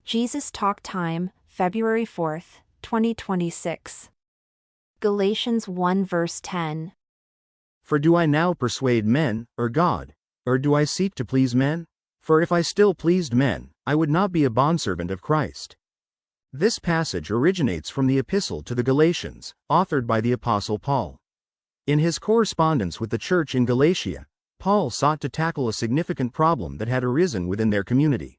Jesus Talk Time, February 4th, 2026. Galatians 1 verse 10. For do I now persuade men, or God? Or do I seek to please men? For if I still pleased men, I would not be a bondservant of Christ. This passage originates from the Epistle to the Galatians, authored by the Apostle Paul. In his correspondence with the church in Galatia, Paul sought to tackle a significant problem that had arisen within their community.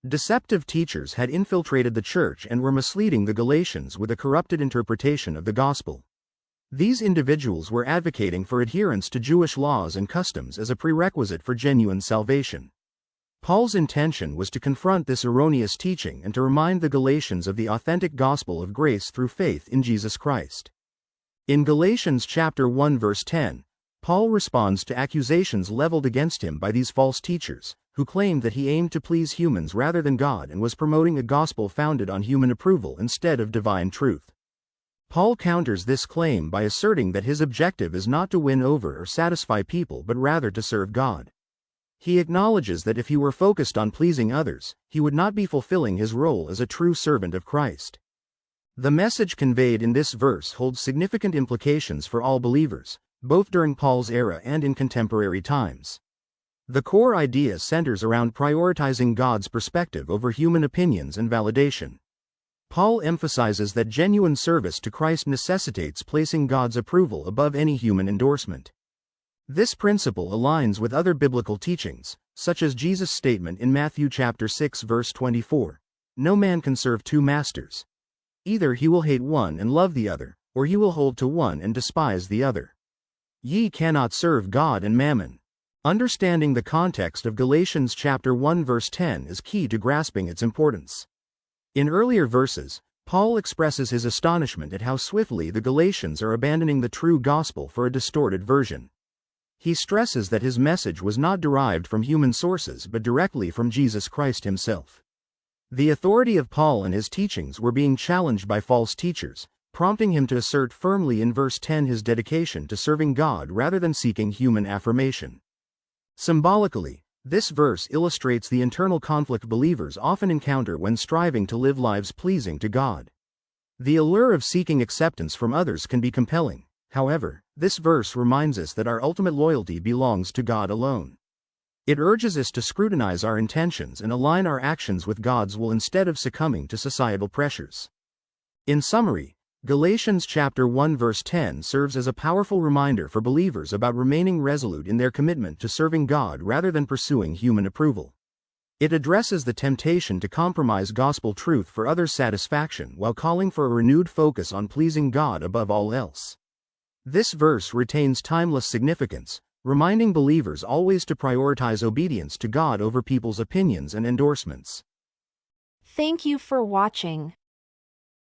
Deceptive teachers had infiltrated the church and were misleading the Galatians with a corrupted interpretation of the gospel. These individuals were advocating for adherence to Jewish laws and customs as a prerequisite for genuine salvation. Paul's intention was to confront this erroneous teaching and to remind the Galatians of the authentic gospel of grace through faith in Jesus Christ. In Galatians chapter 1 verse 10, Paul responds to accusations leveled against him by these false teachers, who claimed that he aimed to please humans rather than God and was promoting a gospel founded on human approval instead of divine truth. Paul counters this claim by asserting that his objective is not to win over or satisfy people but rather to serve God. He acknowledges that if he were focused on pleasing others, he would not be fulfilling his role as a true servant of Christ. The message conveyed in this verse holds significant implications for all believers, both during Paul's era and in contemporary times. The core idea centers around prioritizing God's perspective over human opinions and validation. Paul emphasizes that genuine service to Christ necessitates placing God's approval above any human endorsement. This principle aligns with other biblical teachings, such as Jesus' statement in Matthew chapter 6 verse 24, "No man can serve two masters. Either he will hate one and love the other, or he will hold to one and despise the other. Ye cannot serve God and mammon." Understanding the context of Galatians chapter 1 verse 10 is key to grasping its importance. In earlier verses, Paul expresses his astonishment at how swiftly the Galatians are abandoning the true gospel for a distorted version. He stresses that his message was not derived from human sources but directly from Jesus Christ himself. The authority of Paul and his teachings were being challenged by false teachers, prompting him to assert firmly in verse 10 his dedication to serving God rather than seeking human affirmation. Symbolically, this verse illustrates the internal conflict believers often encounter when striving to live lives pleasing to God. The allure of seeking acceptance from others can be compelling. However, this verse reminds us that our ultimate loyalty belongs to God alone. It urges us to scrutinize our intentions and align our actions with God's will instead of succumbing to societal pressures. In summary, Galatians chapter 1 verse 10 serves as a powerful reminder for believers about remaining resolute in their commitment to serving God rather than pursuing human approval. It addresses the temptation to compromise gospel truth for others' satisfaction while calling for a renewed focus on pleasing God above all else. This verse retains timeless significance, reminding believers always to prioritize obedience to God over people's opinions and endorsements. Thank you for watching.